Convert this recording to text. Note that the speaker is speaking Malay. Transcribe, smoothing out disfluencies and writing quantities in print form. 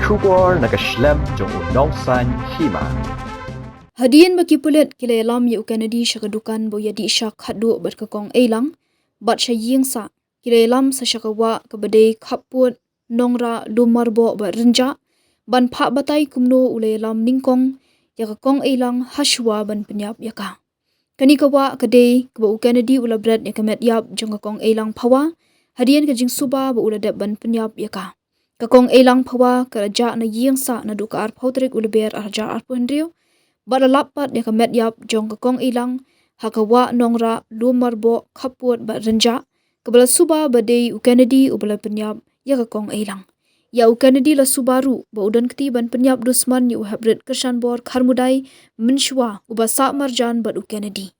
Shubor nakaslem jong unongsan Hima. Hadian bagi Pulit kila Ïalam yu Kenedy syakadukan bo yadi syak hadu bat kakong Eilang bat syaying sa kila Ïalam sa syakawa kabadai kaput nongra lumar bo bat renja ban Phah Batai Kumno ulai Ïalam ningkong ya kakong Eilang haswa ban Metïap yaka. Kani kawa kadai kaba Kenedy ula Bret ya Metïap jong kakong Eilang Phawa hadian kajing suba bo ula dep ban Metïap yaka. Kakong Eilang Phawa karaja na ying sa na duka ar pautrik ula ber arja ar puhendrio bat lapat ya Metïap jong kakong Eilang hakawa nongra lumar bo kaput bat renja kabala suba badai Kenedy ubala Metïap ya kakong Eilang. Ya Kenedy la subaru ba udan keti ban Metïap dusman yu habret kersan bor karmudai menshwa uba sa marjan bat Kenedy.